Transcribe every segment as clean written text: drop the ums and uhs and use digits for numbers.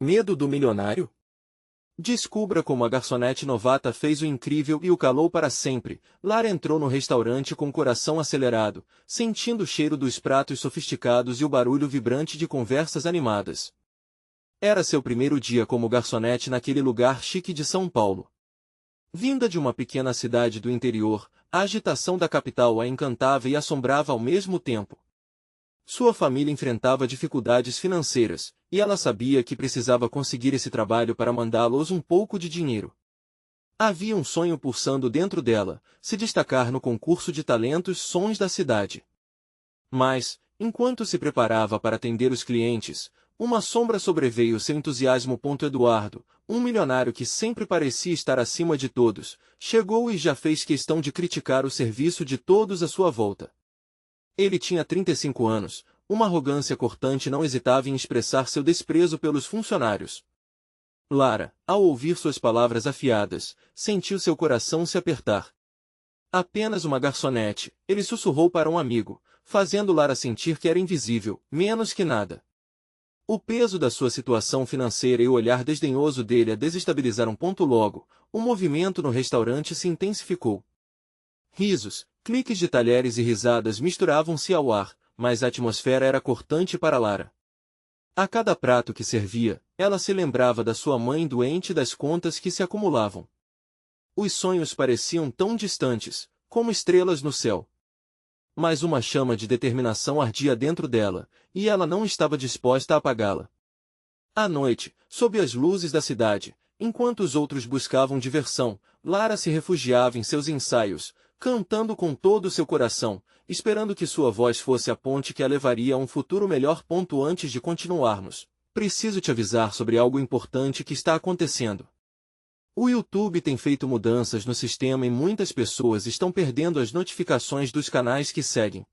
Medo do milionário? Descubra como a garçonete novata fez o incrível e o calou para sempre. Lara entrou no restaurante com o coração acelerado, sentindo o cheiro dos pratos sofisticados e o barulho vibrante de conversas animadas. Era seu primeiro dia como garçonete naquele lugar chique de São Paulo. Vinda de uma pequena cidade do interior, a agitação da capital a encantava e assombrava ao mesmo tempo. Sua família enfrentava dificuldades financeiras, e ela sabia que precisava conseguir esse trabalho para mandá-los um pouco de dinheiro. Havia um sonho pulsando dentro dela, se destacar no concurso de talentos sons da cidade. Mas, enquanto se preparava para atender os clientes, uma sombra sobreveio seu entusiasmo. Eduardo, um milionário que sempre parecia estar acima de todos, chegou e já fez questão de criticar o serviço de todos à sua volta. Ele tinha 35 anos, uma arrogância cortante não hesitava em expressar seu desprezo pelos funcionários. Lara, ao ouvir suas palavras afiadas, sentiu seu coração se apertar. Apenas uma garçonete, ele sussurrou para um amigo, fazendo Lara sentir que era invisível, menos que nada. O peso da sua situação financeira e o olhar desdenhoso dele a desestabilizaram. Logo, o movimento no restaurante se intensificou. Risos, cliques de talheres e risadas misturavam-se ao ar, mas a atmosfera era cortante para Lara. A cada prato que servia, ela se lembrava da sua mãe doente e das contas que se acumulavam. Os sonhos pareciam tão distantes, como estrelas no céu. Mas uma chama de determinação ardia dentro dela, e ela não estava disposta a apagá-la. À noite, sob as luzes da cidade, enquanto os outros buscavam diversão, Lara se refugiava em seus ensaios, cantando com todo o seu coração, esperando que sua voz fosse a ponte que a levaria a um futuro melhor. Antes de continuarmos, preciso te avisar sobre algo importante que está acontecendo. O YouTube tem feito mudanças no sistema e muitas pessoas estão perdendo as notificações dos canais que seguem.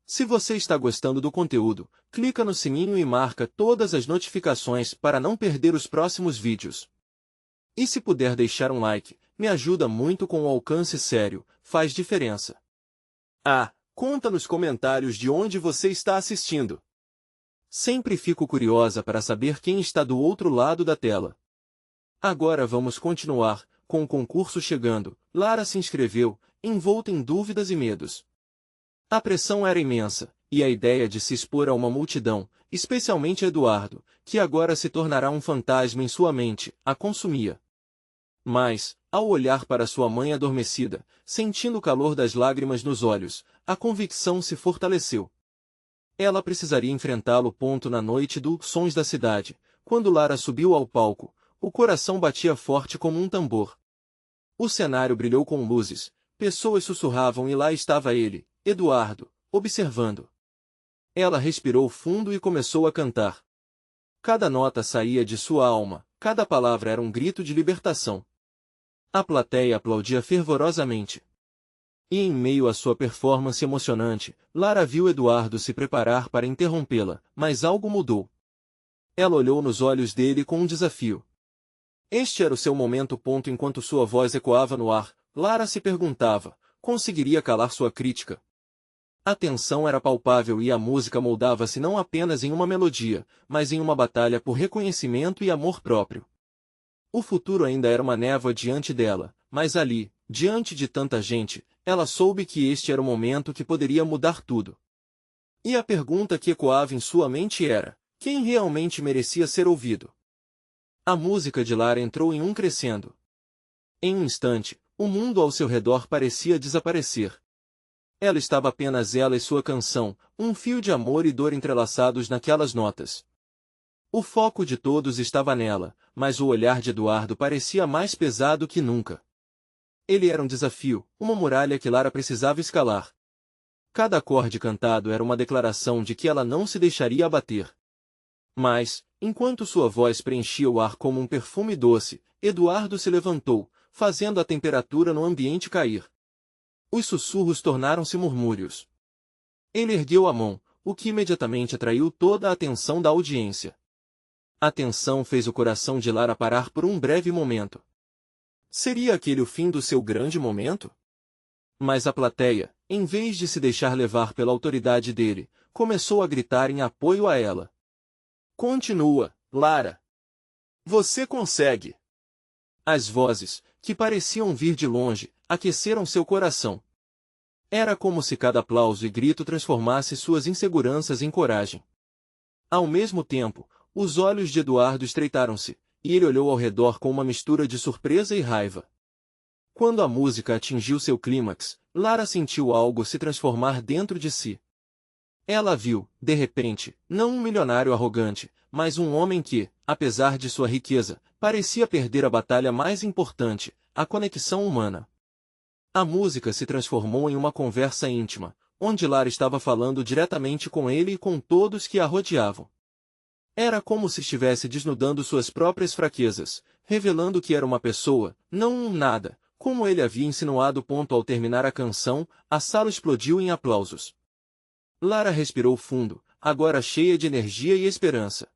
Se você está gostando do conteúdo, clica no sininho e marca todas as notificações para não perder os próximos vídeos. E se puder deixar um like, me ajuda muito com o alcance sério, faz diferença. Conta nos comentários de onde você está assistindo. Sempre fico curiosa para saber quem está do outro lado da tela. Agora vamos continuar, com o concurso chegando. Lara se inscreveu, envolta em dúvidas e medos. A pressão era imensa, e a ideia de se expor a uma multidão, especialmente Eduardo, que agora se tornará um fantasma em sua mente, a consumia. Mas, ao olhar para sua mãe adormecida, sentindo o calor das lágrimas nos olhos, a convicção se fortaleceu. Ela precisaria enfrentá-lo. Na noite do Sons da Cidade, quando Lara subiu ao palco, o coração batia forte como um tambor. O cenário brilhou com luzes, pessoas sussurravam e lá estava ele, Eduardo, observando. Ela respirou fundo e começou a cantar. Cada nota saía de sua alma, cada palavra era um grito de libertação. A plateia aplaudia fervorosamente. E em meio à sua performance emocionante, Lara viu Eduardo se preparar para interrompê-la, mas algo mudou. Ela olhou nos olhos dele com um desafio. Este era o seu momento. Enquanto sua voz ecoava no ar, Lara se perguntava, conseguiria calar sua crítica? A tensão era palpável e a música moldava-se não apenas em uma melodia, mas em uma batalha por reconhecimento e amor próprio. O futuro ainda era uma névoa diante dela, mas ali, diante de tanta gente, ela soube que este era o momento que poderia mudar tudo. E a pergunta que ecoava em sua mente era, quem realmente merecia ser ouvido? A música de Lara entrou em um crescendo. Em um instante, o mundo ao seu redor parecia desaparecer. Ela estava apenas ela e sua canção, um fio de amor e dor entrelaçados naquelas notas. O foco de todos estava nela, mas o olhar de Eduardo parecia mais pesado que nunca. Ele era um desafio, uma muralha que Lara precisava escalar. Cada acorde cantado era uma declaração de que ela não se deixaria abater. Mas, enquanto sua voz preenchia o ar como um perfume doce, Eduardo se levantou, fazendo a temperatura no ambiente cair. Os sussurros tornaram-se murmúrios. Ele ergueu a mão, o que imediatamente atraiu toda a atenção da audiência. A tensão fez o coração de Lara parar por um breve momento. Seria aquele o fim do seu grande momento? Mas a plateia, em vez de se deixar levar pela autoridade dele, começou a gritar em apoio a ela. Continua, Lara! Você consegue! As vozes, que pareciam vir de longe, aqueceram seu coração. Era como se cada aplauso e grito transformasse suas inseguranças em coragem. Ao mesmo tempo, os olhos de Eduardo estreitaram-se, e ele olhou ao redor com uma mistura de surpresa e raiva. Quando a música atingiu seu clímax, Lara sentiu algo se transformar dentro de si. Ela viu, de repente, não um milionário arrogante, mas um homem que, apesar de sua riqueza, parecia perder a batalha mais importante, a conexão humana. A música se transformou em uma conversa íntima, onde Lara estava falando diretamente com ele e com todos que a rodeavam. Era como se estivesse desnudando suas próprias fraquezas, revelando que era uma pessoa, não um nada, como ele havia insinuado. Ao terminar a canção, a sala explodiu em aplausos. Lara respirou fundo, agora cheia de energia e esperança.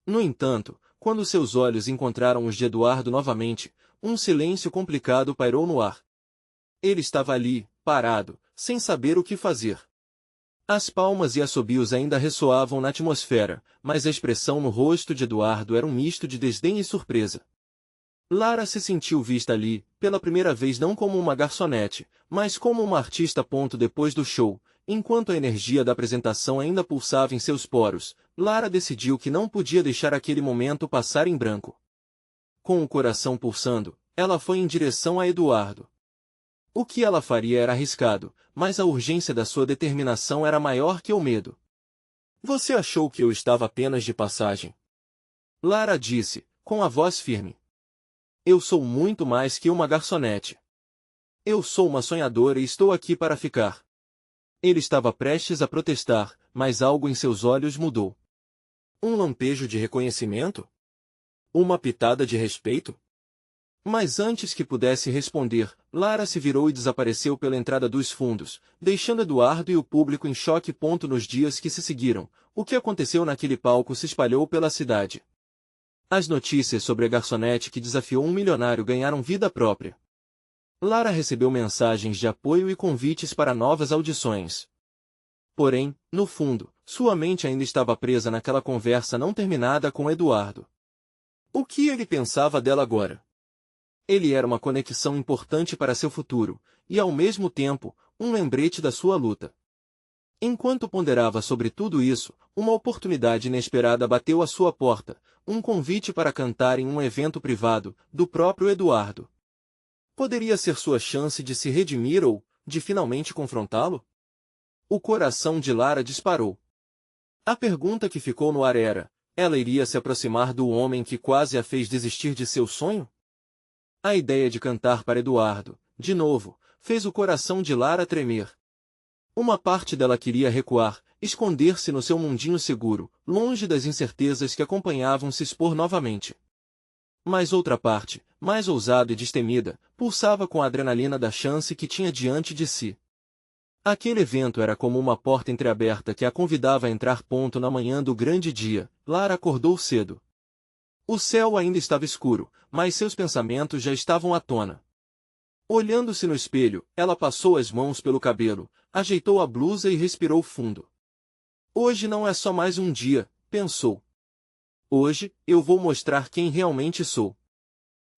No entanto, quando seus olhos encontraram os de Eduardo novamente, um silêncio complicado pairou no ar. Ele estava ali, parado, sem saber o que fazer. As palmas e assobios ainda ressoavam na atmosfera, mas a expressão no rosto de Eduardo era um misto de desdém e surpresa. Lara se sentiu vista ali, pela primeira vez não como uma garçonete, mas como uma artista. Depois do show, enquanto a energia da apresentação ainda pulsava em seus poros, Lara decidiu que não podia deixar aquele momento passar em branco. Com o coração pulsando, ela foi em direção a Eduardo. O que ela faria era arriscado, mas a urgência da sua determinação era maior que o medo. Você achou que eu estava apenas de passagem? Lara disse, com a voz firme. Eu sou muito mais que uma garçonete. Eu sou uma sonhadora e estou aqui para ficar. Ele estava prestes a protestar, mas algo em seus olhos mudou. Um lampejo de reconhecimento? Uma pitada de respeito? Mas antes que pudesse responder, Lara se virou e desapareceu pela entrada dos fundos, deixando Eduardo e o público em choque. Nos dias que se seguiram, o que aconteceu naquele palco se espalhou pela cidade. As notícias sobre a garçonete que desafiou um milionário ganharam vida própria. Lara recebeu mensagens de apoio e convites para novas audições. Porém, no fundo, sua mente ainda estava presa naquela conversa não terminada com Eduardo. O que ele pensava dela agora? Ele era uma conexão importante para seu futuro, e ao mesmo tempo, um lembrete da sua luta. Enquanto ponderava sobre tudo isso, uma oportunidade inesperada bateu à sua porta, um convite para cantar em um evento privado, do próprio Eduardo. Poderia ser sua chance de se redimir ou, de finalmente confrontá-lo? O coração de Lara disparou. A pergunta que ficou no ar era, ela iria se aproximar do homem que quase a fez desistir de seu sonho? A ideia de cantar para Eduardo, de novo, fez o coração de Lara tremer. Uma parte dela queria recuar, esconder-se no seu mundinho seguro, longe das incertezas que acompanhavam se expor novamente. Mas outra parte, mais ousada e destemida, pulsava com a adrenalina da chance que tinha diante de si. Aquele evento era como uma porta entreaberta que a convidava a entrar. Na manhã do grande dia, Lara acordou cedo. O céu ainda estava escuro, mas seus pensamentos já estavam à tona. Olhando-se no espelho, ela passou as mãos pelo cabelo, ajeitou a blusa e respirou fundo. Hoje não é só mais um dia, pensou. Hoje, eu vou mostrar quem realmente sou.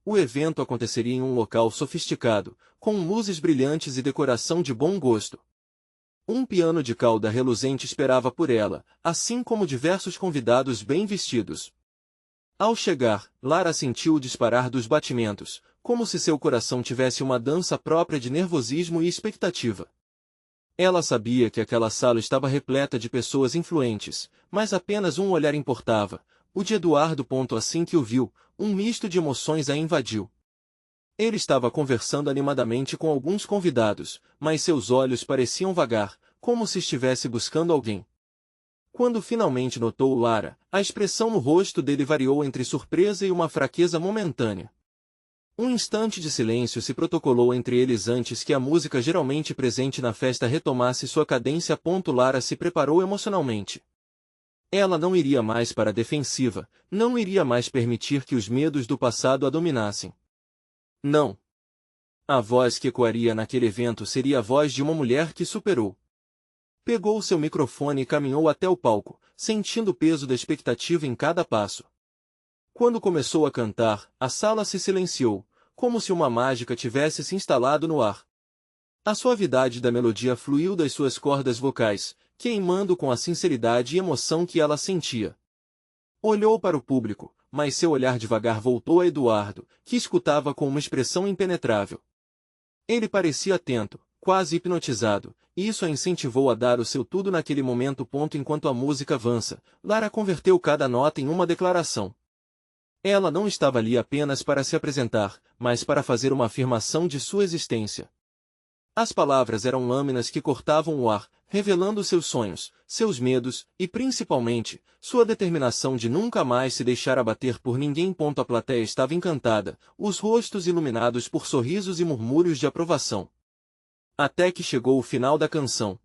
O evento aconteceria em um local sofisticado, com luzes brilhantes e decoração de bom gosto. Um piano de cauda reluzente esperava por ela, assim como diversos convidados bem vestidos. Ao chegar, Lara sentiu o disparar dos batimentos, como se seu coração tivesse uma dança própria de nervosismo e expectativa. Ela sabia que aquela sala estava repleta de pessoas influentes, mas apenas um olhar importava, o de Eduardo. Assim que o viu, um misto de emoções a invadiu. Ele estava conversando animadamente com alguns convidados, mas seus olhos pareciam vagar, como se estivesse buscando alguém. Quando finalmente notou Lara, a expressão no rosto dele variou entre surpresa e uma fraqueza momentânea. Um instante de silêncio se protocolou entre eles antes que a música geralmente presente na festa retomasse sua cadência. Lara se preparou emocionalmente. Ela não iria mais para a defensiva, não iria mais permitir que os medos do passado a dominassem. Não. A voz que ecoaria naquele evento seria a voz de uma mulher que superou. Pegou seu microfone e caminhou até o palco, sentindo o peso da expectativa em cada passo. Quando começou a cantar, a sala se silenciou, como se uma mágica tivesse se instalado no ar. A suavidade da melodia fluiu das suas cordas vocais, queimando com a sinceridade e emoção que ela sentia. Olhou para o público, mas seu olhar devagar voltou a Eduardo, que escutava com uma expressão impenetrável. Ele parecia atento, quase hipnotizado, e isso a incentivou a dar o seu tudo naquele momento. Enquanto a música avança, Lara converteu cada nota em uma declaração. Ela não estava ali apenas para se apresentar, mas para fazer uma afirmação de sua existência. As palavras eram lâminas que cortavam o ar, revelando seus sonhos, seus medos e, principalmente, sua determinação de nunca mais se deixar abater por ninguém. A plateia estava encantada, os rostos iluminados por sorrisos e murmúrios de aprovação. Até que chegou o final da canção.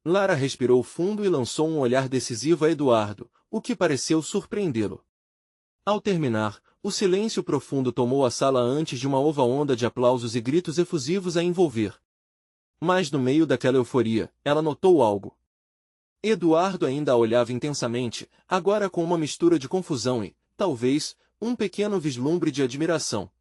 Lara respirou fundo e lançou um olhar decisivo a Eduardo, o que pareceu surpreendê-lo. Ao terminar, o silêncio profundo tomou a sala antes de uma nova onda de aplausos e gritos efusivos a envolver. Mas no meio daquela euforia, ela notou algo. Eduardo ainda a olhava intensamente, agora com uma mistura de confusão e, talvez, um pequeno vislumbre de admiração.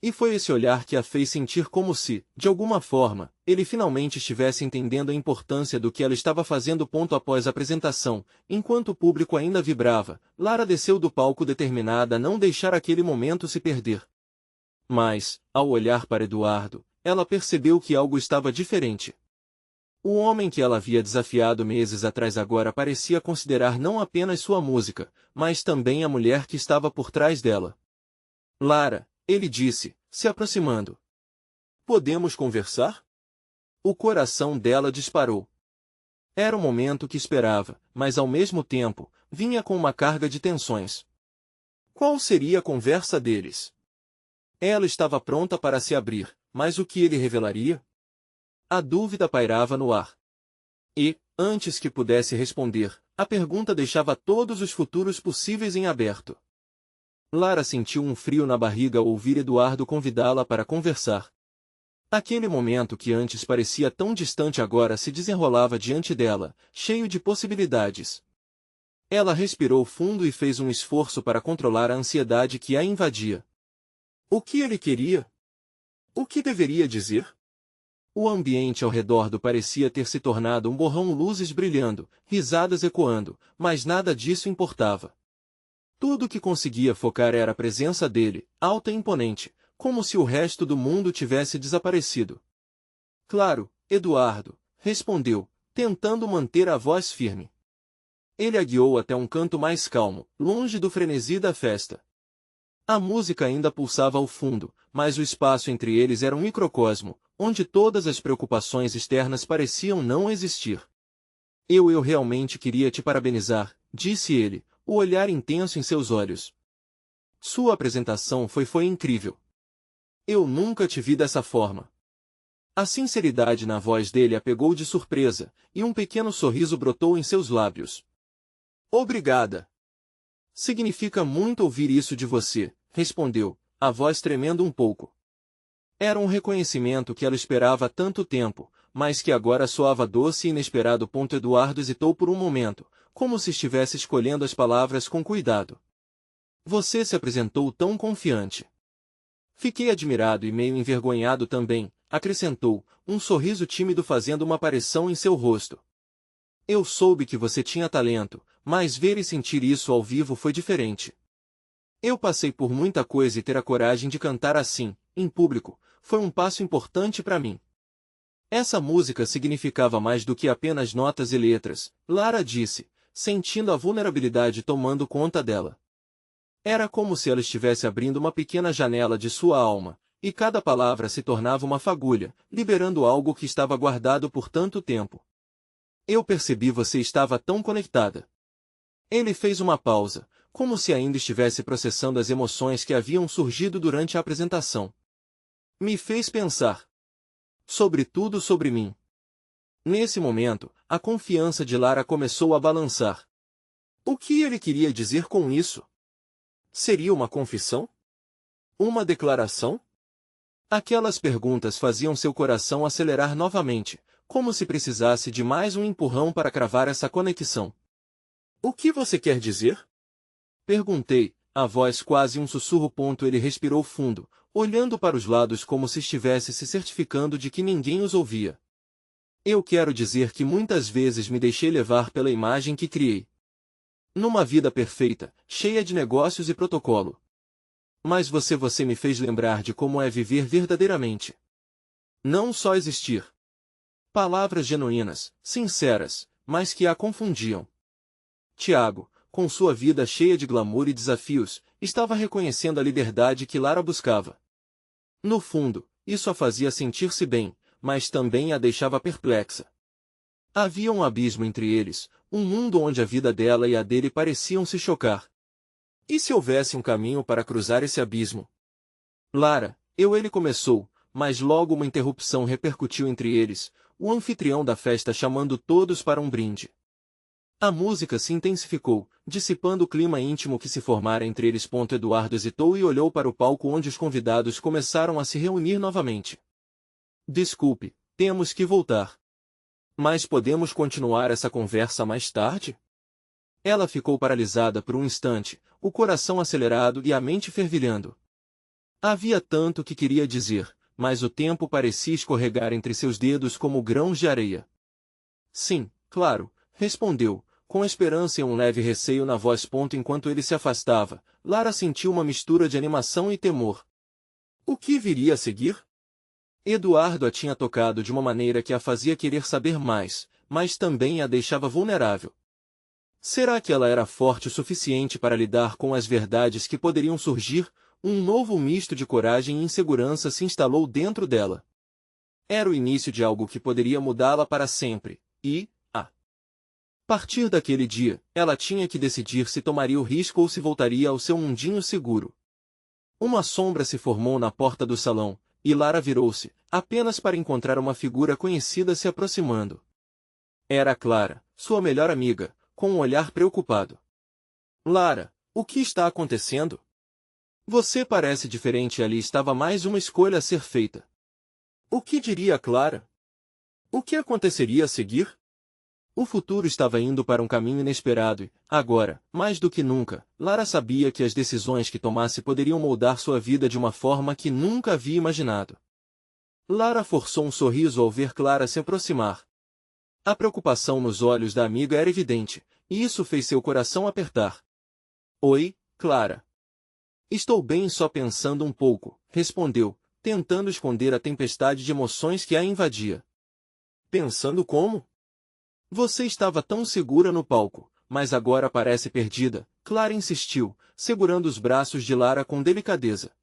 E foi esse olhar que a fez sentir como se, de alguma forma, ele finalmente estivesse entendendo a importância do que ela estava fazendo. Após a apresentação, enquanto o público ainda vibrava, Lara desceu do palco determinada a não deixar aquele momento se perder. Mas, ao olhar para Eduardo, ela percebeu que algo estava diferente. O homem que ela havia desafiado meses atrás agora parecia considerar não apenas sua música, mas também a mulher que estava por trás dela. Lara, ele disse, se aproximando. Podemos conversar? O coração dela disparou. Era o momento que esperava, mas ao mesmo tempo, vinha com uma carga de tensões. Qual seria a conversa deles? Ela estava pronta para se abrir, mas o que ele revelaria? A dúvida pairava no ar. E, antes que pudesse responder, a pergunta deixava todos os futuros possíveis em aberto. Lara sentiu um frio na barriga ao ouvir Eduardo convidá-la para conversar. Aquele momento que antes parecia tão distante agora se desenrolava diante dela, cheio de possibilidades. Ela respirou fundo e fez um esforço para controlar a ansiedade que a invadia. O que ele queria? O que deveria dizer? O ambiente ao redor do parecia ter se tornado um borrão, luzes brilhando, risadas ecoando, mas nada disso importava. Tudo o que conseguia focar era a presença dele, alta e imponente, como se o resto do mundo tivesse desaparecido. Claro, Eduardo, respondeu, tentando manter a voz firme. Ele a guiou até um canto mais calmo, longe do frenesi da festa. A música ainda pulsava ao fundo, mas o espaço entre eles era um microcosmo, onde todas as preocupações externas pareciam não existir. Eu realmente queria te parabenizar, disse ele, o olhar intenso em seus olhos. Sua apresentação foi incrível. Eu nunca te vi dessa forma. A sinceridade na voz dele a pegou de surpresa, e um pequeno sorriso brotou em seus lábios. Obrigada. Significa muito ouvir isso de você, respondeu, a voz tremendo um pouco. Era um reconhecimento que ela esperava há tanto tempo, mas que agora soava doce e inesperado. Eduardo hesitou por um momento, como se estivesse escolhendo as palavras com cuidado. Você se apresentou tão confiante. Fiquei admirado e meio envergonhado também, acrescentou, um sorriso tímido fazendo uma aparição em seu rosto. Eu soube que você tinha talento, mas ver e sentir isso ao vivo foi diferente. Eu passei por muita coisa e ter a coragem de cantar assim, em público, foi um passo importante para mim. Essa música significava mais do que apenas notas e letras, Lara disse, sentindo a vulnerabilidade tomando conta dela. Era como se ela estivesse abrindo uma pequena janela de sua alma, e cada palavra se tornava uma fagulha, liberando algo que estava guardado por tanto tempo. Eu percebi você estava tão conectada. Ele fez uma pausa, como se ainda estivesse processando as emoções que haviam surgido durante a apresentação. Me fez pensar. Sobretudo sobre mim. Nesse momento, a confiança de Lara começou a balançar. O que ele queria dizer com isso? Seria uma confissão? Uma declaração? Aquelas perguntas faziam seu coração acelerar novamente, como se precisasse de mais um empurrão para cravar essa conexão. O que você quer dizer? Perguntei, a voz quase um sussurro. Ele respirou fundo, olhando para os lados como se estivesse se certificando de que ninguém os ouvia. Eu quero dizer que muitas vezes me deixei levar pela imagem que criei. Numa vida perfeita, cheia de negócios e protocolo. Mas você me fez lembrar de como é viver verdadeiramente. Não só existir. Palavras genuínas, sinceras, mas que a confundiam. Tiago, com sua vida cheia de glamour e desafios, estava reconhecendo a liberdade que Lara buscava. No fundo, isso a fazia sentir-se bem, mas também a deixava perplexa. Havia um abismo entre eles, um mundo onde a vida dela e a dele pareciam se chocar. E se houvesse um caminho para cruzar esse abismo? Lara, ele começou, mas logo uma interrupção repercutiu entre eles, o anfitrião da festa chamando todos para um brinde. A música se intensificou, dissipando o clima íntimo que se formara entre eles. Eduardo hesitou e olhou para o palco onde os convidados começaram a se reunir novamente. Desculpe, temos que voltar. Mas podemos continuar essa conversa mais tarde? Ela ficou paralisada por um instante, o coração acelerado e a mente fervilhando. Havia tanto que queria dizer, mas o tempo parecia escorregar entre seus dedos como grãos de areia. Sim, claro, respondeu, com esperança e um leve receio na voz. Enquanto ele se afastava, Lara sentiu uma mistura de animação e temor. O que viria a seguir? Eduardo a tinha tocado de uma maneira que a fazia querer saber mais, mas também a deixava vulnerável. Será que ela era forte o suficiente para lidar com as verdades que poderiam surgir? Um novo misto de coragem e insegurança se instalou dentro dela. Era o início de algo que poderia mudá-la para sempre, e, a partir daquele dia, ela tinha que decidir se tomaria o risco ou se voltaria ao seu mundinho seguro. Uma sombra se formou na porta do salão, e Lara virou-se, apenas para encontrar uma figura conhecida se aproximando. Era Clara, sua melhor amiga, com um olhar preocupado. Lara, o que está acontecendo? Você parece diferente. Ali estava mais uma escolha a ser feita. O que diria Clara? O que aconteceria a seguir? O futuro estava indo para um caminho inesperado e, agora, mais do que nunca, Lara sabia que as decisões que tomasse poderiam moldar sua vida de uma forma que nunca havia imaginado. Lara forçou um sorriso ao ver Clara se aproximar. A preocupação nos olhos da amiga era evidente, e isso fez seu coração apertar. Oi, Clara. Estou bem, só pensando um pouco, respondeu, tentando esconder a tempestade de emoções que a invadia. Pensando como? Você estava tão segura no palco, mas agora parece perdida, Clara insistiu, segurando os braços de Lara com delicadeza.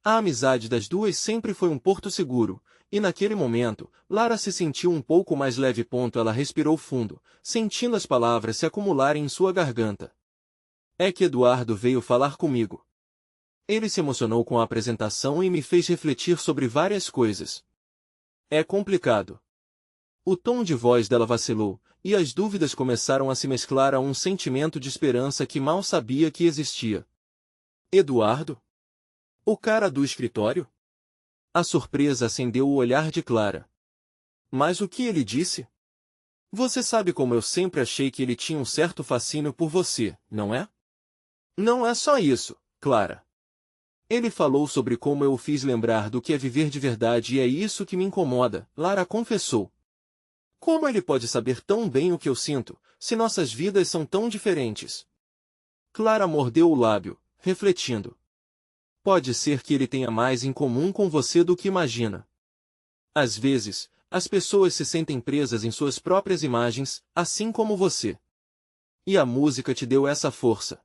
A amizade das duas sempre foi um porto seguro, e naquele momento, Lara se sentiu um pouco mais leve. Ela respirou fundo, sentindo as palavras se acumularem em sua garganta. É que Eduardo veio falar comigo. Ele se emocionou com a apresentação e me fez refletir sobre várias coisas. É complicado. O tom de voz dela vacilou, e as dúvidas começaram a se mesclar a um sentimento de esperança que mal sabia que existia. Eduardo? O cara do escritório? A surpresa acendeu o olhar de Clara. Mas o que ele disse? Você sabe como eu sempre achei que ele tinha um certo fascínio por você, não é? Não é só isso, Clara. Ele falou sobre como eu o fiz lembrar do que é viver de verdade e é isso que me incomoda, Lara confessou. Como ele pode saber tão bem o que eu sinto, se nossas vidas são tão diferentes? Clara mordeu o lábio, refletindo. Pode ser que ele tenha mais em comum com você do que imagina. Às vezes, as pessoas se sentem presas em suas próprias imagens, assim como você. E a música te deu essa força.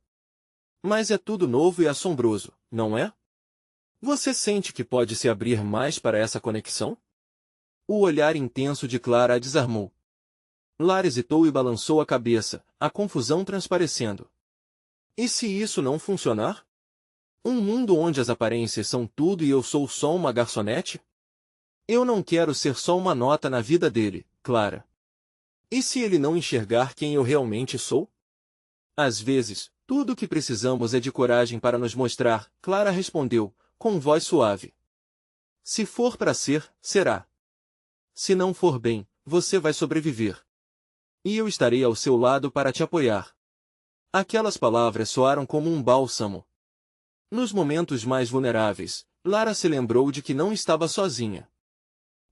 Mas é tudo novo e assombroso, não é? Você sente que pode se abrir mais para essa conexão? O olhar intenso de Clara a desarmou. Lara hesitou e balançou a cabeça, a confusão transparecendo. E se isso não funcionar? Um mundo onde as aparências são tudo e eu sou só uma garçonete? Eu não quero ser só uma nota na vida dele, Clara. E se ele não enxergar quem eu realmente sou? Às vezes, tudo o que precisamos é de coragem para nos mostrar, Clara respondeu, com voz suave. Se for para ser, será. Se não for bem, você vai sobreviver. E eu estarei ao seu lado para te apoiar. Aquelas palavras soaram como um bálsamo. Nos momentos mais vulneráveis, Lara se lembrou de que não estava sozinha.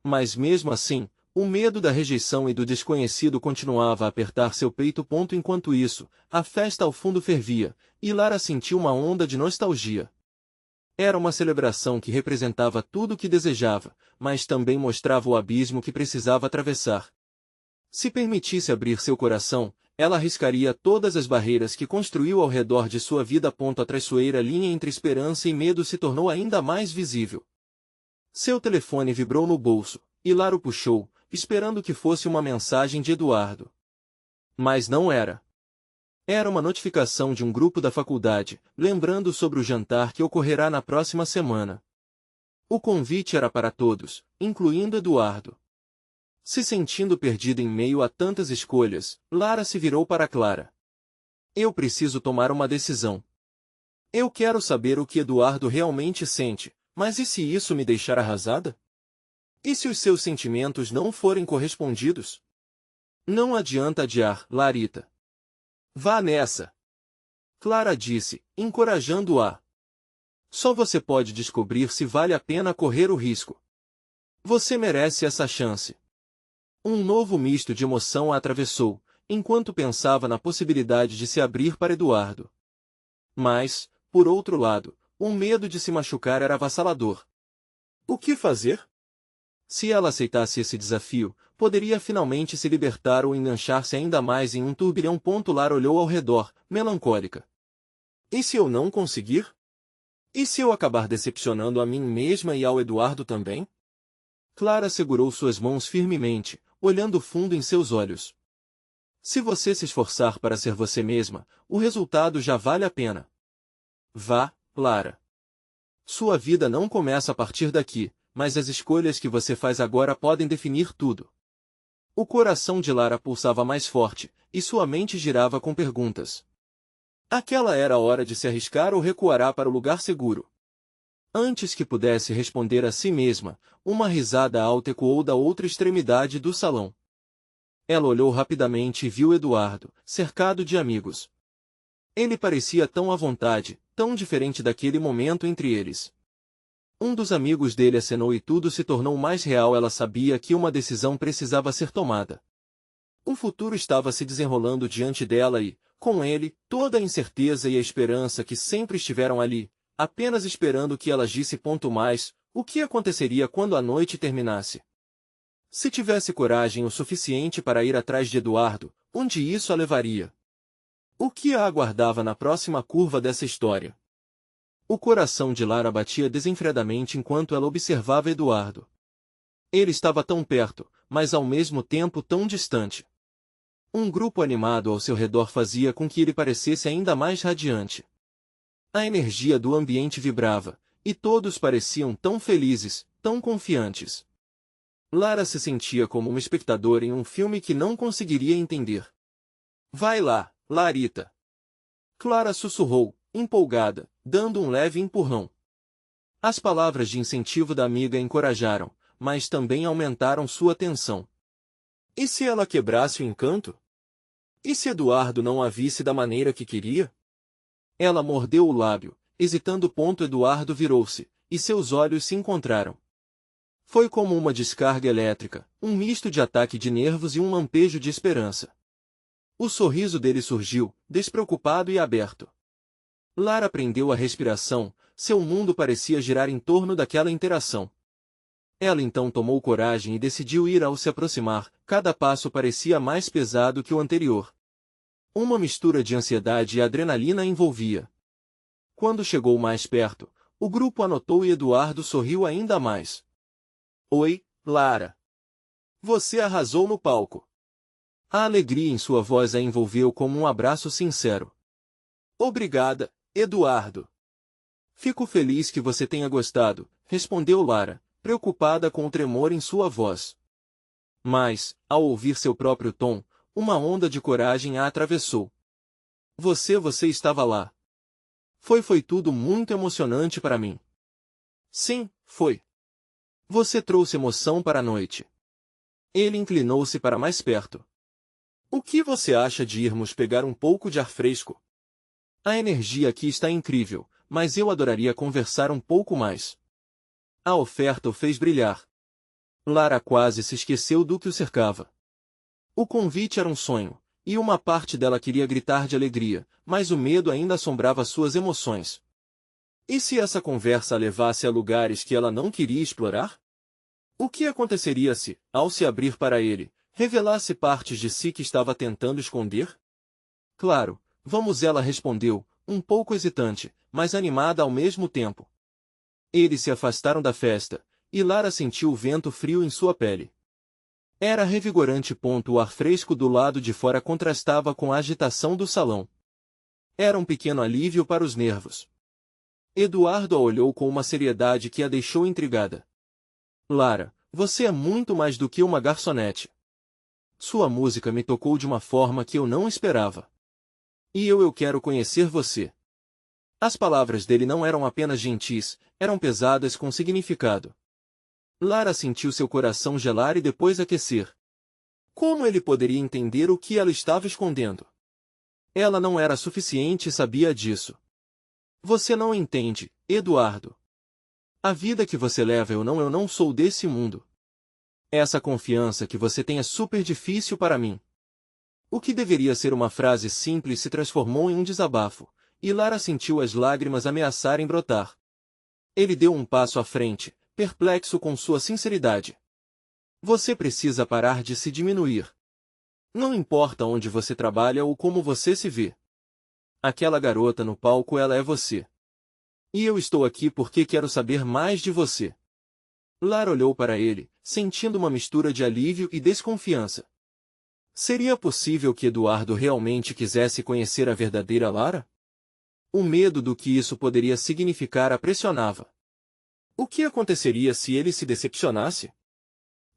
Mas mesmo assim, o medo da rejeição e do desconhecido continuava a apertar seu peito. Enquanto isso, a festa ao fundo fervia, e Lara sentiu uma onda de nostalgia. Era uma celebração que representava tudo o que desejava, mas também mostrava o abismo que precisava atravessar. Se permitisse abrir seu coração, ela arriscaria todas as barreiras que construiu ao redor de sua vida. A traiçoeira linha entre esperança e medo se tornou ainda mais visível. Seu telefone vibrou no bolso, e Lara o puxou, esperando que fosse uma mensagem de Eduardo. Mas não era. Era uma notificação de um grupo da faculdade, lembrando sobre o jantar que ocorrerá na próxima semana. O convite era para todos, incluindo Eduardo. Se sentindo perdida em meio a tantas escolhas, Lara se virou para Clara. Eu preciso tomar uma decisão. Eu quero saber o que Eduardo realmente sente, mas e se isso me deixar arrasada? E se os seus sentimentos não forem correspondidos? Não adianta adiar, Larita. Vá nessa! Clara disse, encorajando-a. Só você pode descobrir se vale a pena correr o risco. Você merece essa chance. Um novo misto de emoção a atravessou, enquanto pensava na possibilidade de se abrir para Eduardo. Mas, por outro lado, o medo de se machucar era avassalador. O que fazer? Se ela aceitasse esse desafio, poderia finalmente se libertar ou enganchar-se ainda mais em um turbilhão. Lara olhou ao redor, melancólica. E se eu não conseguir? E se eu acabar decepcionando a mim mesma e ao Eduardo também? Clara segurou suas mãos firmemente, olhando fundo em seus olhos. Se você se esforçar para ser você mesma, o resultado já vale a pena. Vá, Clara. Sua vida não começa a partir daqui, mas as escolhas que você faz agora podem definir tudo. O coração de Lara pulsava mais forte, e sua mente girava com perguntas. Aquela era a hora de se arriscar ou recuará para o lugar seguro. Antes que pudesse responder a si mesma, uma risada alta ecoou da outra extremidade do salão. Ela olhou rapidamente e viu Eduardo, cercado de amigos. Ele parecia tão à vontade, tão diferente daquele momento entre eles. Um dos amigos dele acenou e tudo se tornou mais real. Ela sabia que uma decisão precisava ser tomada. O futuro estava se desenrolando diante dela e, com ele, toda a incerteza e a esperança que sempre estiveram ali, apenas esperando que ela agisse. Mais, o que aconteceria quando a noite terminasse? Se tivesse coragem o suficiente para ir atrás de Eduardo, onde isso a levaria? O que a aguardava na próxima curva dessa história? O coração de Lara batia desenfreadamente enquanto ela observava Eduardo. Ele estava tão perto, mas ao mesmo tempo tão distante. Um grupo animado ao seu redor fazia com que ele parecesse ainda mais radiante. A energia do ambiente vibrava, e todos pareciam tão felizes, tão confiantes. Lara se sentia como um espectador em um filme que não conseguiria entender. Vai lá, Larita! Clara sussurrou, empolgada, dando um leve empurrão. As palavras de incentivo da amiga a encorajaram, mas também aumentaram sua tensão. E se ela quebrasse o encanto? E se Eduardo não a visse da maneira que queria? Ela mordeu o lábio, hesitando. Eduardo virou-se, e seus olhos se encontraram. Foi como uma descarga elétrica, um misto de ataque de nervos e um lampejo de esperança. O sorriso dele surgiu, despreocupado e aberto. Lara prendeu a respiração, seu mundo parecia girar em torno daquela interação. Ela então tomou coragem e decidiu ir. Ao se aproximar, cada passo parecia mais pesado que o anterior. Uma mistura de ansiedade e adrenalina a envolvia. Quando chegou mais perto, o grupo a notou e Eduardo sorriu ainda mais. Oi, Lara. Você arrasou no palco. A alegria em sua voz a envolveu como um abraço sincero. Obrigada, Eduardo. Fico feliz que você tenha gostado, respondeu Lara, preocupada com o tremor em sua voz. Mas, ao ouvir seu próprio tom, uma onda de coragem a atravessou. Você estava lá. Foi tudo muito emocionante para mim. Sim, foi. Você trouxe emoção para a noite. Ele inclinou-se para mais perto. O que você acha de irmos pegar um pouco de ar fresco? A energia aqui está incrível, mas eu adoraria conversar um pouco mais. A oferta o fez brilhar. Lara quase se esqueceu do que o cercava. O convite era um sonho, e uma parte dela queria gritar de alegria, mas o medo ainda assombrava suas emoções. E se essa conversa a levasse a lugares que ela não queria explorar? O que aconteceria se, ao se abrir para ele, revelasse partes de si que estava tentando esconder? Claro, vamos, ela respondeu, um pouco hesitante, mas animada ao mesmo tempo. Eles se afastaram da festa, e Lara sentiu o vento frio em sua pele. Era revigorante. O ar fresco do lado de fora contrastava com a agitação do salão. Era um pequeno alívio para os nervos. Eduardo a olhou com uma seriedade que a deixou intrigada. Lara, você é muito mais do que uma garçonete. Sua música me tocou de uma forma que eu não esperava. E eu quero conhecer você. As palavras dele não eram apenas gentis, eram pesadas com significado. Lara sentiu seu coração gelar e depois aquecer. Como ele poderia entender o que ela estava escondendo? Ela não era suficiente e sabia disso. Você não entende, Eduardo. A vida que você leva eu não sou desse mundo. Essa confiança que você tem é super difícil para mim. O que deveria ser uma frase simples se transformou em um desabafo, e Lara sentiu as lágrimas ameaçarem brotar. Ele deu um passo à frente, perplexo com sua sinceridade. Você precisa parar de se diminuir. Não importa onde você trabalha ou como você se vê. Aquela garota no palco, ela é você. E eu estou aqui porque quero saber mais de você. Lara olhou para ele, sentindo uma mistura de alívio e desconfiança. Seria possível que Eduardo realmente quisesse conhecer a verdadeira Lara? O medo do que isso poderia significar a pressionava. O que aconteceria se ele se decepcionasse?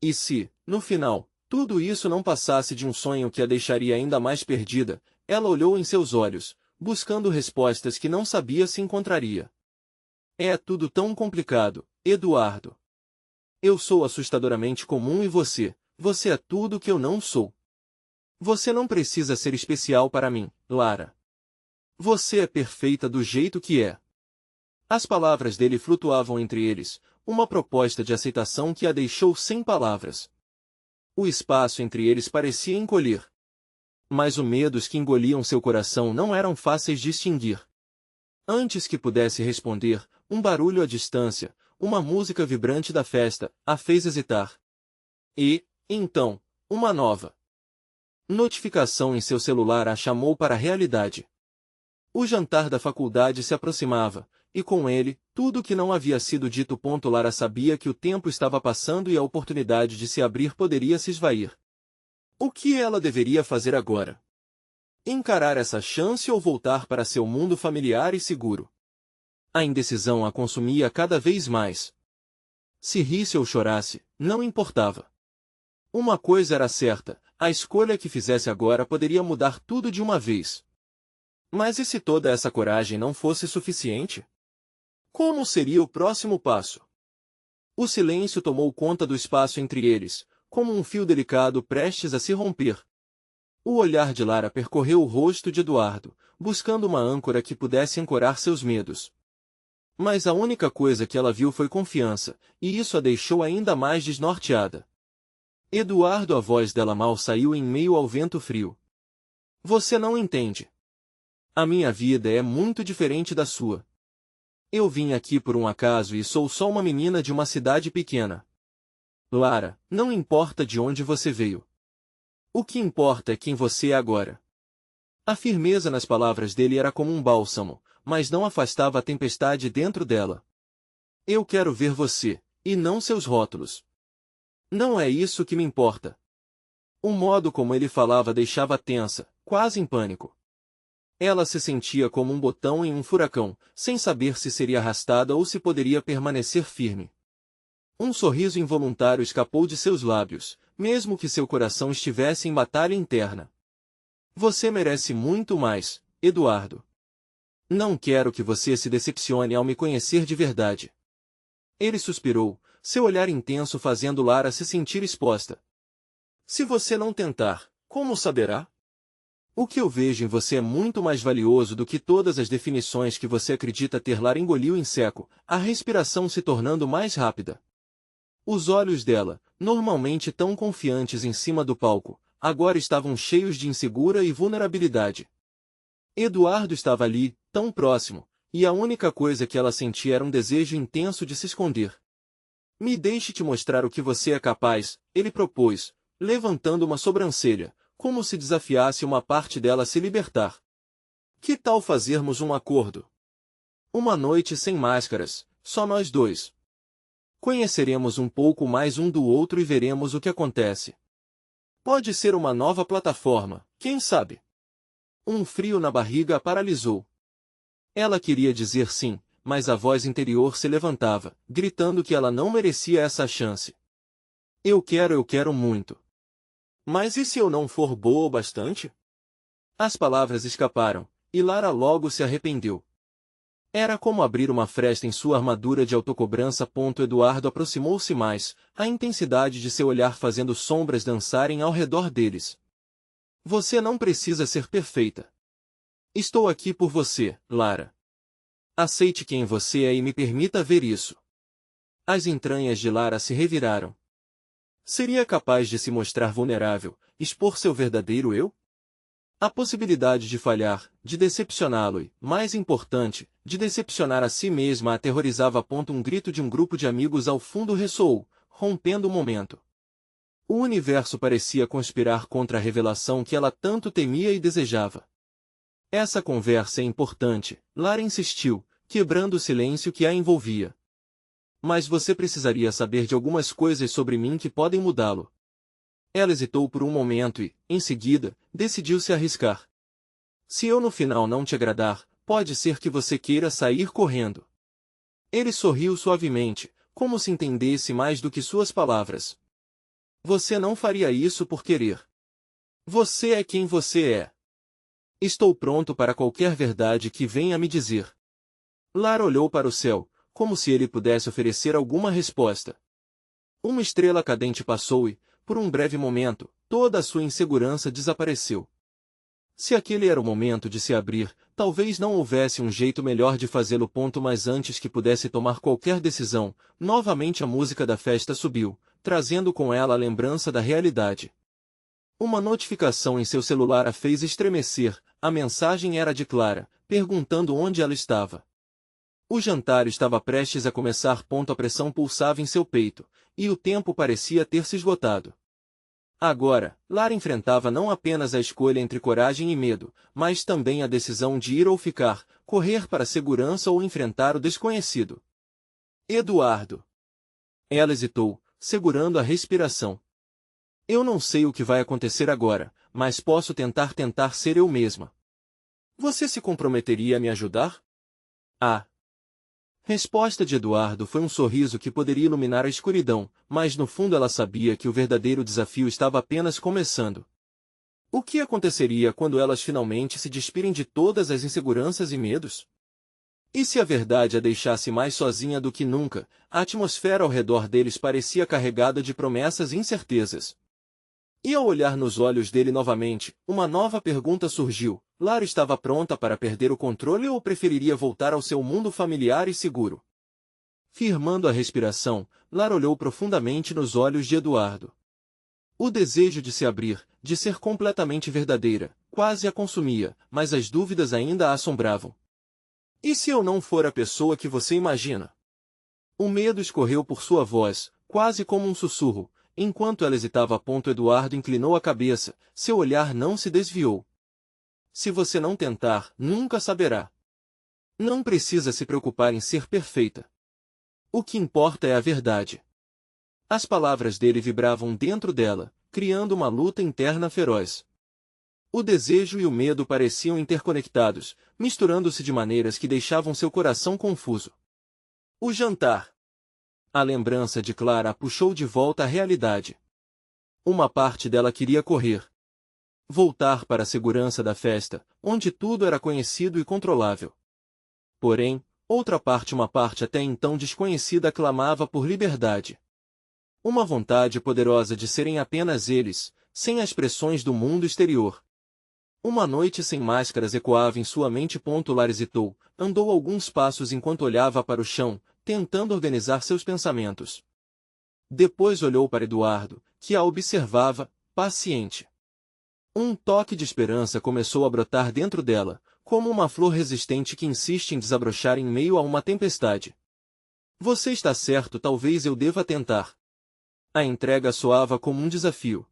E se, no final, tudo isso não passasse de um sonho que a deixaria ainda mais perdida? Ela olhou em seus olhos, buscando respostas que não sabia se encontraria. É tudo tão complicado, Eduardo. Eu sou assustadoramente comum e você é tudo que eu não sou. Você não precisa ser especial para mim, Lara. Você é perfeita do jeito que é. As palavras dele flutuavam entre eles, uma proposta de aceitação que a deixou sem palavras. O espaço entre eles parecia encolher. Mas os medos que engoliam seu coração não eram fáceis de extinguir. Antes que pudesse responder, um barulho à distância, uma música vibrante da festa, a fez hesitar. E, então, uma nova notificação em seu celular a chamou para a realidade. O jantar da faculdade se aproximava, e com ele, tudo que não havia sido dito. Lara sabia que o tempo estava passando e a oportunidade de se abrir poderia se esvair. O que ela deveria fazer agora? Encarar essa chance ou voltar para seu mundo familiar e seguro? A indecisão a consumia cada vez mais. Se risse ou chorasse, não importava. Uma coisa era certa, a escolha que fizesse agora poderia mudar tudo de uma vez. Mas e se toda essa coragem não fosse suficiente? Como seria o próximo passo? O silêncio tomou conta do espaço entre eles, como um fio delicado prestes a se romper. O olhar de Lara percorreu o rosto de Eduardo, buscando uma âncora que pudesse ancorar seus medos. Mas a única coisa que ela viu foi confiança, e isso a deixou ainda mais desnorteada. Eduardo, a voz dela mal saiu em meio ao vento frio. Você não entende. A minha vida é muito diferente da sua. Eu vim aqui por um acaso e sou só uma menina de uma cidade pequena. Lara, não importa de onde você veio. O que importa é quem você é agora. A firmeza nas palavras dele era como um bálsamo, mas não afastava a tempestade dentro dela. Eu quero ver você, e não seus rótulos. Não é isso que me importa. O modo como ele falava deixava tensa, quase em pânico. Ela se sentia como um botão em um furacão, sem saber se seria arrastada ou se poderia permanecer firme. Um sorriso involuntário escapou de seus lábios, mesmo que seu coração estivesse em batalha interna. Você merece muito mais, Eduardo. Não quero que você se decepcione ao me conhecer de verdade. Ele suspirou, seu olhar intenso fazendo Lara se sentir exposta. Se você não tentar, como saberá? O que eu vejo em você é muito mais valioso do que todas as definições que você acredita ter. Lara engoliu em seco, a respiração se tornando mais rápida. Os olhos dela, normalmente tão confiantes em cima do palco, agora estavam cheios de insegura e vulnerabilidade. Eduardo estava ali, tão próximo, e a única coisa que ela sentia era um desejo intenso de se esconder. Me deixe te mostrar o que você é capaz, ele propôs, levantando uma sobrancelha, como se desafiasse uma parte dela a se libertar. Que tal fazermos um acordo? Uma noite sem máscaras, só nós dois. Conheceremos um pouco mais um do outro e veremos o que acontece. Pode ser uma nova plataforma, quem sabe? Um frio na barriga a paralisou. Ela queria dizer sim, mas a voz interior se levantava, gritando que ela não merecia essa chance. Eu quero muito. Mas e se eu não for boa o bastante? As palavras escaparam, e Lara logo se arrependeu. Era como abrir uma fresta em sua armadura de autocobrança. Eduardo aproximou-se mais, a intensidade de seu olhar fazendo sombras dançarem ao redor deles. Você não precisa ser perfeita. Estou aqui por você, Lara. Aceite quem você é e me permita ver isso. As entranhas de Lara se reviraram. Seria capaz de se mostrar vulnerável, expor seu verdadeiro eu? A possibilidade de falhar, de decepcioná-lo e, mais importante, de decepcionar a si mesma a aterrorizava. Um grito de um grupo de amigos ao fundo ressoou, rompendo o momento. O universo parecia conspirar contra a revelação que ela tanto temia e desejava. Essa conversa é importante, Lara insistiu, quebrando o silêncio que a envolvia. Mas você precisaria saber de algumas coisas sobre mim que podem mudá-lo. Ela hesitou por um momento e, em seguida, decidiu se arriscar. Se eu no final não te agradar, pode ser que você queira sair correndo. Ele sorriu suavemente, como se entendesse mais do que suas palavras. Você não faria isso por querer. Você é quem você é. Estou pronto para qualquer verdade que venha me dizer. Lara olhou para o céu, como se ele pudesse oferecer alguma resposta. Uma estrela cadente passou e, por um breve momento, toda a sua insegurança desapareceu. Se aquele era o momento de se abrir, talvez não houvesse um jeito melhor de fazê-lo. Mas antes que pudesse tomar qualquer decisão, novamente a música da festa subiu, trazendo com ela a lembrança da realidade. Uma notificação em seu celular a fez estremecer. A mensagem era de Clara, perguntando onde ela estava. O jantar estava prestes a começar. A pressão pulsava em seu peito, e o tempo parecia ter se esgotado. Agora, Lara enfrentava não apenas a escolha entre coragem e medo, mas também a decisão de ir ou ficar, correr para a segurança ou enfrentar o desconhecido. Eduardo. Ela hesitou, segurando a respiração. Eu não sei o que vai acontecer agora, mas posso tentar ser eu mesma. Você se comprometeria a me ajudar? A resposta de Eduardo foi um sorriso que poderia iluminar a escuridão, mas no fundo ela sabia que o verdadeiro desafio estava apenas começando. O que aconteceria quando elas finalmente se despirem de todas as inseguranças e medos? E se a verdade a deixasse mais sozinha do que nunca? A atmosfera ao redor deles parecia carregada de promessas e incertezas. E ao olhar nos olhos dele novamente, uma nova pergunta surgiu. Lara estava pronta para perder o controle ou preferiria voltar ao seu mundo familiar e seguro? Firmando a respiração, Lara olhou profundamente nos olhos de Eduardo. O desejo de se abrir, de ser completamente verdadeira, quase a consumia, mas as dúvidas ainda a assombravam. E se eu não for a pessoa que você imagina? O medo escorreu por sua voz, quase como um sussurro. Enquanto ela hesitava, Eduardo inclinou a cabeça, seu olhar não se desviou. Se você não tentar, nunca saberá. Não precisa se preocupar em ser perfeita. O que importa é a verdade. As palavras dele vibravam dentro dela, criando uma luta interna feroz. O desejo e o medo pareciam interconectados, misturando-se de maneiras que deixavam seu coração confuso. O jantar. A lembrança de Clara a puxou de volta à realidade. Uma parte dela queria correr. Voltar para a segurança da festa, onde tudo era conhecido e controlável. Porém, outra parte, uma parte até então desconhecida, clamava por liberdade. Uma vontade poderosa de serem apenas eles, sem as pressões do mundo exterior. Uma noite sem máscaras ecoava em sua mente. Lara hesitou, andou alguns passos enquanto olhava para o chão, tentando organizar seus pensamentos. Depois olhou para Eduardo, que a observava, paciente. Um toque de esperança começou a brotar dentro dela, como uma flor resistente que insiste em desabrochar em meio a uma tempestade. Você está certo, talvez eu deva tentar. A entrega soava como um desafio.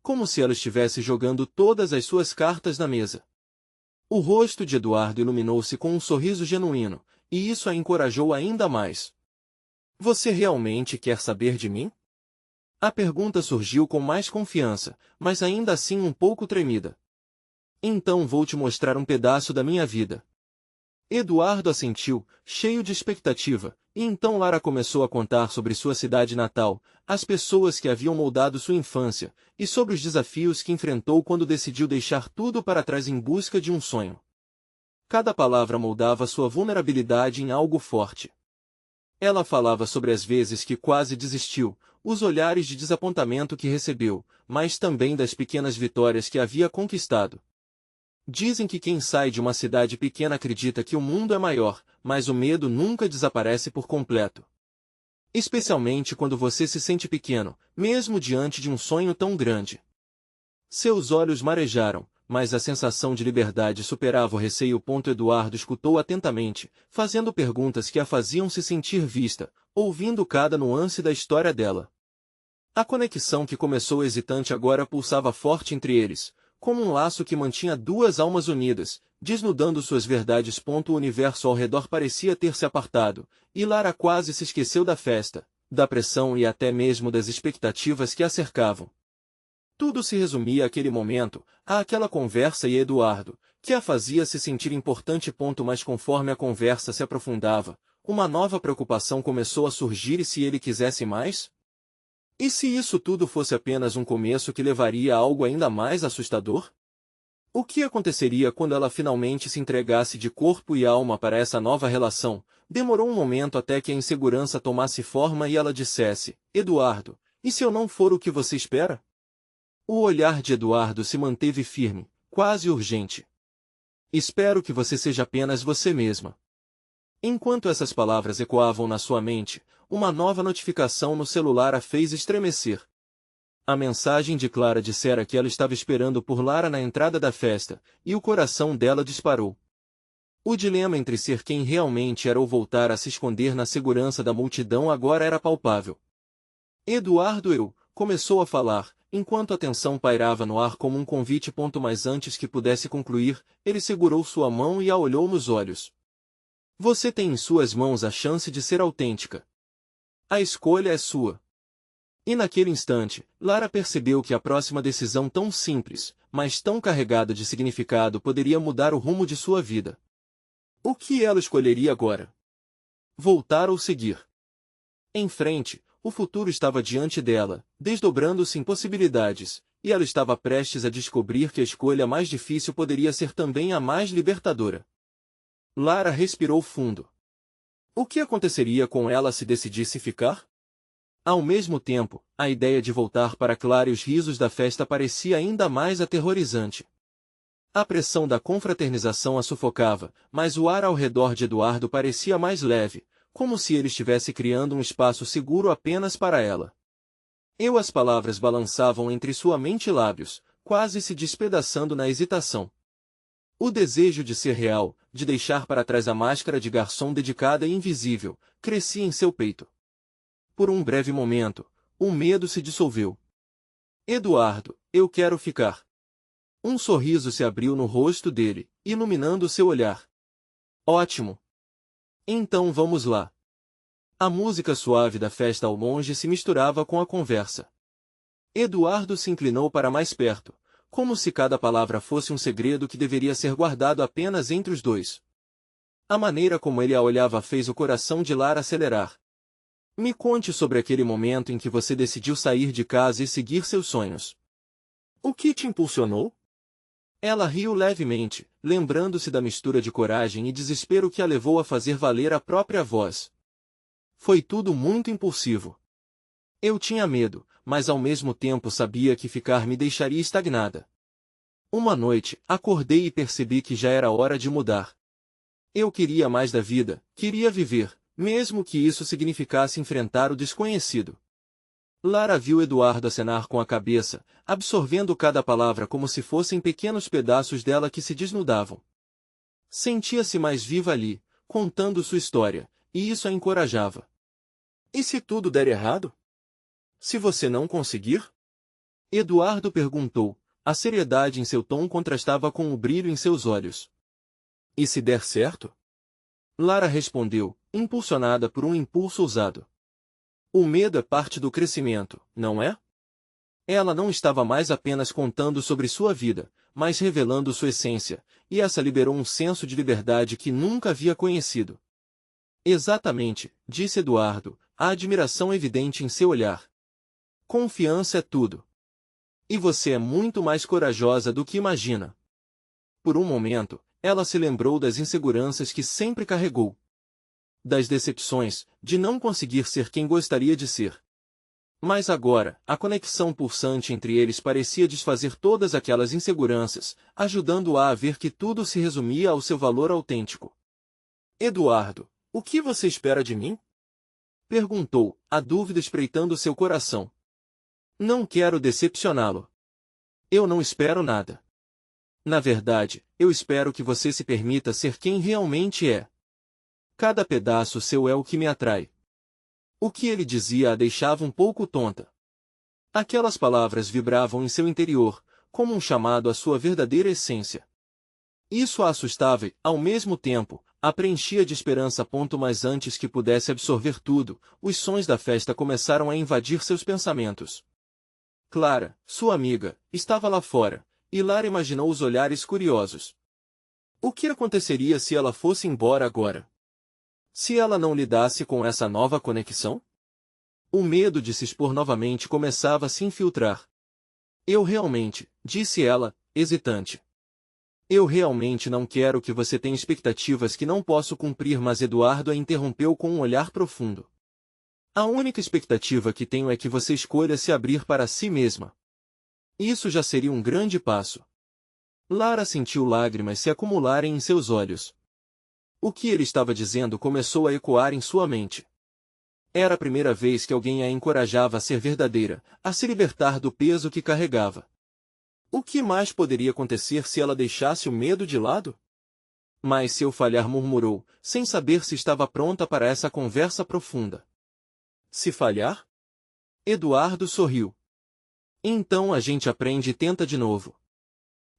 Como se ela estivesse jogando todas as suas cartas na mesa. O rosto de Eduardo iluminou-se com um sorriso genuíno, e isso a encorajou ainda mais. Você realmente quer saber de mim? A pergunta surgiu com mais confiança, mas ainda assim um pouco tremida. Então vou te mostrar um pedaço da minha vida. Eduardo assentiu, cheio de expectativa, e então Lara começou a contar sobre sua cidade natal, as pessoas que haviam moldado sua infância, e sobre os desafios que enfrentou quando decidiu deixar tudo para trás em busca de um sonho. Cada palavra moldava sua vulnerabilidade em algo forte. Ela falava sobre as vezes que quase desistiu, os olhares de desapontamento que recebeu, mas também das pequenas vitórias que havia conquistado. Dizem que quem sai de uma cidade pequena acredita que o mundo é maior, mas o medo nunca desaparece por completo. Especialmente quando você se sente pequeno, mesmo diante de um sonho tão grande. Seus olhos marejaram, mas a sensação de liberdade superava o receio. Eduardo escutou atentamente, fazendo perguntas que a faziam se sentir vista, ouvindo cada nuance da história dela. A conexão que começou hesitante agora pulsava forte entre eles, como um laço que mantinha duas almas unidas, desnudando suas verdades. O universo ao redor parecia ter se apartado, e Lara quase se esqueceu da festa, da pressão e até mesmo das expectativas que a cercavam. Tudo se resumia àquele momento, àquela conversa e Eduardo, que a fazia se sentir importante. Mas conforme a conversa se aprofundava, uma nova preocupação começou a surgir. E se ele quisesse mais? E se isso tudo fosse apenas um começo que levaria a algo ainda mais assustador? O que aconteceria quando ela finalmente se entregasse de corpo e alma para essa nova relação? Demorou um momento até que a insegurança tomasse forma e ela dissesse: Eduardo, e se eu não for o que você espera? O olhar de Eduardo se manteve firme, quase urgente. Espero que você seja apenas você mesma. Enquanto essas palavras ecoavam na sua mente, uma nova notificação no celular a fez estremecer. A mensagem de Clara dissera que ela estava esperando por Lara na entrada da festa, e o coração dela disparou. O dilema entre ser quem realmente era ou voltar a se esconder na segurança da multidão agora era palpável. Eduardo começou a falar, enquanto a tensão pairava no ar como um convite. Mas antes que pudesse concluir, ele segurou sua mão e a olhou nos olhos. Você tem em suas mãos a chance de ser autêntica. A escolha é sua. E naquele instante, Lara percebeu que a próxima decisão tão simples, mas tão carregada de significado poderia mudar o rumo de sua vida. O que ela escolheria agora? Voltar ou seguir? Em frente, o futuro estava diante dela, desdobrando-se em possibilidades, e ela estava prestes a descobrir que a escolha mais difícil poderia ser também a mais libertadora. Lara respirou fundo. O que aconteceria com ela se decidisse ficar? Ao mesmo tempo, a ideia de voltar para Clara e os risos da festa parecia ainda mais aterrorizante. A pressão da confraternização a sufocava, mas o ar ao redor de Eduardo parecia mais leve, como se ele estivesse criando um espaço seguro apenas para ela. As palavras balançavam entre sua mente e lábios, quase se despedaçando na hesitação. O desejo de ser real, de deixar para trás a máscara de garçom dedicada e invisível, crescia em seu peito. Por um breve momento, o medo se dissolveu. Eduardo, eu quero ficar. Um sorriso se abriu no rosto dele, iluminando seu olhar. Ótimo! Então vamos lá. A música suave da festa ao longe se misturava com a conversa. Eduardo se inclinou para mais perto, como se cada palavra fosse um segredo que deveria ser guardado apenas entre os dois. A maneira como ele a olhava fez o coração de Lara acelerar. Me conte sobre aquele momento em que você decidiu sair de casa e seguir seus sonhos. O que te impulsionou? Ela riu levemente, lembrando-se da mistura de coragem e desespero que a levou a fazer valer a própria voz. Foi tudo muito impulsivo. Eu tinha medo, mas ao mesmo tempo sabia que ficar me deixaria estagnada. Uma noite, acordei e percebi que já era hora de mudar. Eu queria mais da vida, queria viver, mesmo que isso significasse enfrentar o desconhecido. Lara viu Eduardo acenar com a cabeça, absorvendo cada palavra como se fossem pequenos pedaços dela que se desnudavam. Sentia-se mais viva ali, contando sua história, e isso a encorajava. E se tudo der errado? Se você não conseguir? Eduardo perguntou. A seriedade em seu tom contrastava com o brilho em seus olhos. E se der certo? Lara respondeu, impulsionada por um impulso ousado. O medo é parte do crescimento, não é? Ela não estava mais apenas contando sobre sua vida, mas revelando sua essência, e essa liberou um senso de liberdade que nunca havia conhecido. Exatamente, disse Eduardo, a admiração evidente em seu olhar. Confiança é tudo. E você é muito mais corajosa do que imagina. Por um momento, ela se lembrou das inseguranças que sempre carregou. Das decepções, de não conseguir ser quem gostaria de ser. Mas agora, a conexão pulsante entre eles parecia desfazer todas aquelas inseguranças, ajudando-a a ver que tudo se resumia ao seu valor autêntico. Eduardo, o que você espera de mim? Perguntou, a dúvida espreitando seu coração. Não quero decepcioná-lo. Eu não espero nada. Na verdade, eu espero que você se permita ser quem realmente é. Cada pedaço seu é o que me atrai. O que ele dizia a deixava um pouco tonta. Aquelas palavras vibravam em seu interior, como um chamado à sua verdadeira essência. Isso a assustava e, ao mesmo tempo, a preenchia de esperança. Mas antes que pudesse absorver tudo, os sons da festa começaram a invadir seus pensamentos. Clara, sua amiga, estava lá fora, e Lara imaginou os olhares curiosos. O que aconteceria se ela fosse embora agora? Se ela não lidasse com essa nova conexão? O medo de se expor novamente começava a se infiltrar. Eu realmente, disse ela, hesitante. Eu realmente não quero que você tenha expectativas que não posso cumprir, mas Eduardo a interrompeu com um olhar profundo. A única expectativa que tenho é que você escolha se abrir para si mesma. Isso já seria um grande passo. Lara sentiu lágrimas se acumularem em seus olhos. O que ele estava dizendo começou a ecoar em sua mente. Era a primeira vez que alguém a encorajava a ser verdadeira, a se libertar do peso que carregava. O que mais poderia acontecer se ela deixasse o medo de lado? Mas se eu falhar, murmurou, sem saber se estava pronta para essa conversa profunda. Se falhar? Eduardo sorriu. Então a gente aprende e tenta de novo.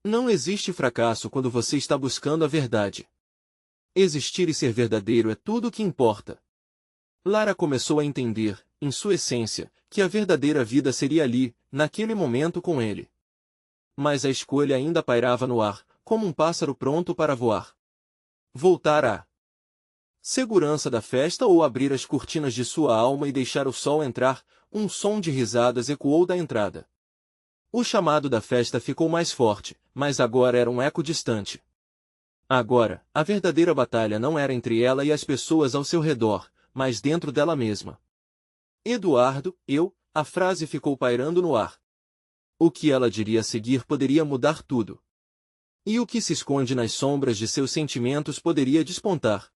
Não existe fracasso quando você está buscando a verdade. Existir e ser verdadeiro é tudo o que importa. Lara começou a entender, em sua essência, que a verdadeira vida seria ali, naquele momento com ele. Mas a escolha ainda pairava no ar, como um pássaro pronto para voar. Voltar à segurança da festa ou abrir as cortinas de sua alma e deixar o sol entrar, um som de risadas ecoou da entrada. O chamado da festa ficou mais forte, mas agora era um eco distante. Agora, a verdadeira batalha não era entre ela e as pessoas ao seu redor, mas dentro dela mesma. Eduardo, a frase ficou pairando no ar. O que ela diria a seguir poderia mudar tudo. E o que se esconde nas sombras de seus sentimentos poderia despontar.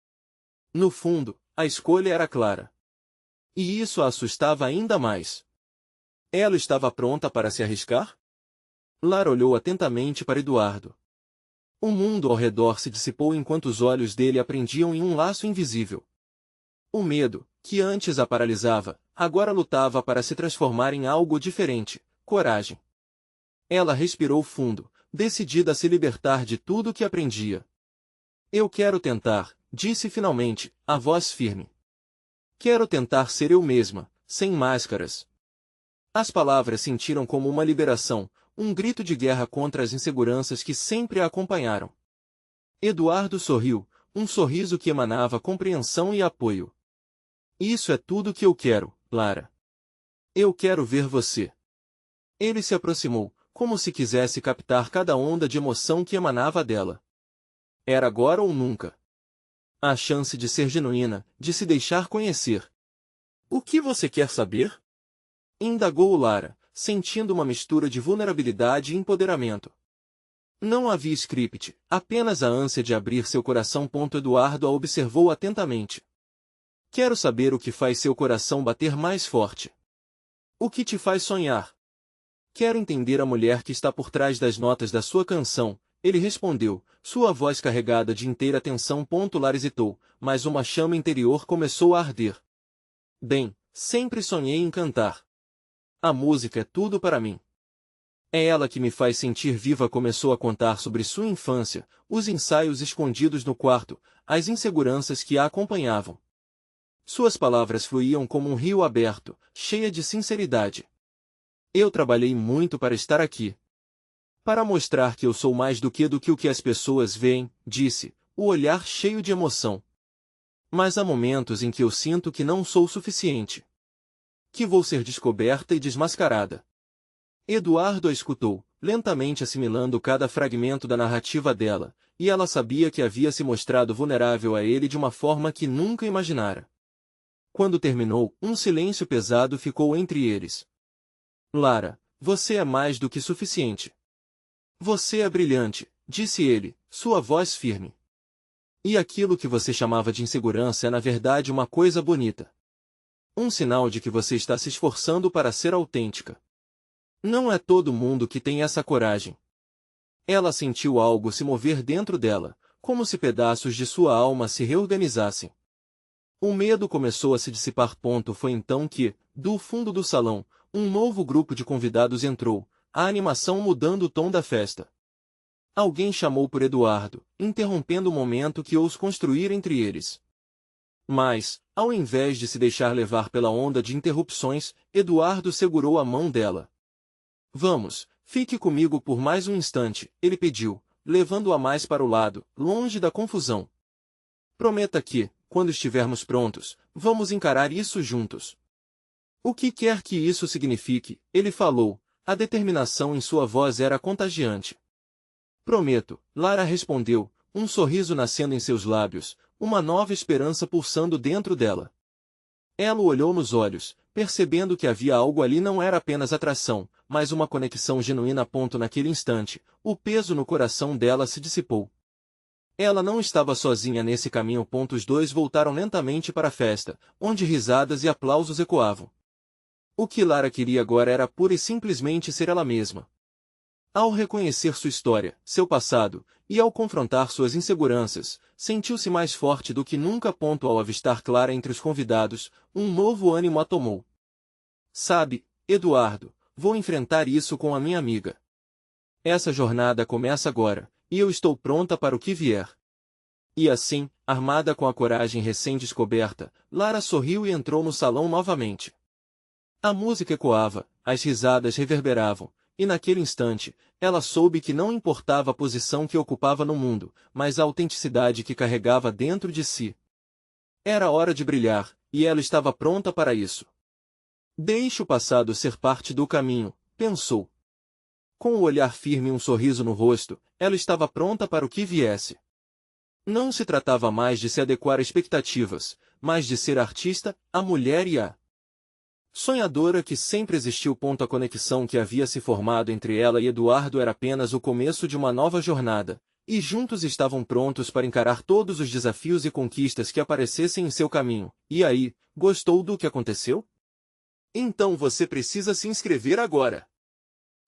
No fundo, a escolha era clara. E isso a assustava ainda mais. Ela estava pronta para se arriscar? Lara olhou atentamente para Eduardo. O mundo ao redor se dissipou enquanto os olhos dele a prendiam em um laço invisível. O medo, que antes a paralisava, agora lutava para se transformar em algo diferente, coragem. Ela respirou fundo, decidida a se libertar de tudo que aprendia. Eu quero tentar, disse finalmente, a voz firme. Quero tentar ser eu mesma, sem máscaras. As palavras sentiram como uma liberação, um grito de guerra contra as inseguranças que sempre a acompanharam. Eduardo sorriu, um sorriso que emanava compreensão e apoio. Isso é tudo que eu quero, Lara. Eu quero ver você. Ele se aproximou, como se quisesse captar cada onda de emoção que emanava dela. Era agora ou nunca. A chance de ser genuína, de se deixar conhecer. O que você quer saber? Indagou Lara, sentindo uma mistura de vulnerabilidade e empoderamento. Não havia script, apenas a ânsia de abrir seu coração. Eduardo a observou atentamente. Quero saber o que faz seu coração bater mais forte. O que te faz sonhar? Quero entender a mulher que está por trás das notas da sua canção, ele respondeu, sua voz carregada de inteira atenção. Lar hesitou, mas uma chama interior começou a arder. Bem, sempre sonhei em cantar. A música é tudo para mim. É ela que me faz sentir viva. Começou a contar sobre sua infância, os ensaios escondidos no quarto, as inseguranças que a acompanhavam. Suas palavras fluíam como um rio aberto, cheia de sinceridade. Eu trabalhei muito para estar aqui. Para mostrar que eu sou mais do que o que as pessoas veem, disse, o olhar cheio de emoção. Mas há momentos em que eu sinto que não sou suficiente. Que vou ser descoberta e desmascarada. Eduardo a escutou, lentamente assimilando cada fragmento da narrativa dela, e ela sabia que havia se mostrado vulnerável a ele de uma forma que nunca imaginara. Quando terminou, um silêncio pesado ficou entre eles. Lara, você é mais do que suficiente. Você é brilhante, disse ele, sua voz firme. E aquilo que você chamava de insegurança é na verdade uma coisa bonita. Um sinal de que você está se esforçando para ser autêntica. Não é todo mundo que tem essa coragem. Ela sentiu algo se mover dentro dela, como se pedaços de sua alma se reorganizassem. O medo começou a se dissipar. Foi então que, do fundo do salão, um novo grupo de convidados entrou, a animação mudando o tom da festa. Alguém chamou por Eduardo, interrompendo o momento que os construir entre eles. Mas, ao invés de se deixar levar pela onda de interrupções, Eduardo segurou a mão dela. Vamos, fique comigo por mais um instante, ele pediu, levando-a mais para o lado, longe da confusão. Prometa que, quando estivermos prontos, vamos encarar isso juntos. O que quer que isso signifique, ele falou, a determinação em sua voz era contagiante. Prometo, Lara respondeu, um sorriso nascendo em seus lábios, uma nova esperança pulsando dentro dela. Ela o olhou nos olhos, percebendo que havia algo ali. Não era apenas atração, mas uma conexão genuína. Naquele instante, o peso no coração dela se dissipou. Ela não estava sozinha nesse caminho. Os dois voltaram lentamente para a festa, onde risadas e aplausos ecoavam. O que Lara queria agora era pura e simplesmente ser ela mesma. Ao reconhecer sua história, seu passado, e ao confrontar suas inseguranças, sentiu-se mais forte do que nunca. Ao avistar Clara entre os convidados, um novo ânimo a tomou. Sabe, Eduardo, vou enfrentar isso com a minha amiga. Essa jornada começa agora, e eu estou pronta para o que vier. E assim, armada com a coragem recém-descoberta, Lara sorriu e entrou no salão novamente. A música ecoava, as risadas reverberavam, e naquele instante, ela soube que não importava a posição que ocupava no mundo, mas a autenticidade que carregava dentro de si. Era hora de brilhar, e ela estava pronta para isso. Deixe o passado ser parte do caminho, pensou. Com o olhar firme e um sorriso no rosto, ela estava pronta para o que viesse. Não se tratava mais de se adequar a expectativas, mas de ser a artista, a mulher e a sonhadora que sempre existiu. A conexão que havia se formado entre ela e Eduardo era apenas o começo de uma nova jornada, e juntos estavam prontos para encarar todos os desafios e conquistas que aparecessem em seu caminho. E aí, gostou do que aconteceu? Então você precisa se inscrever agora.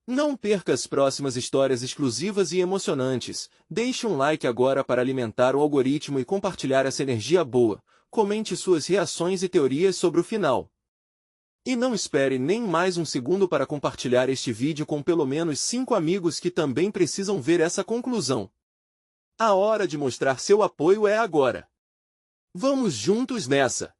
Não perca as próximas histórias exclusivas e emocionantes. Deixe um like agora para alimentar o algoritmo e compartilhar essa energia boa. Comente suas reações e teorias sobre o final. E não espere nem mais um segundo para compartilhar este vídeo com pelo menos 5 amigos que também precisam ver essa conclusão. A hora de mostrar seu apoio é agora. Vamos juntos nessa!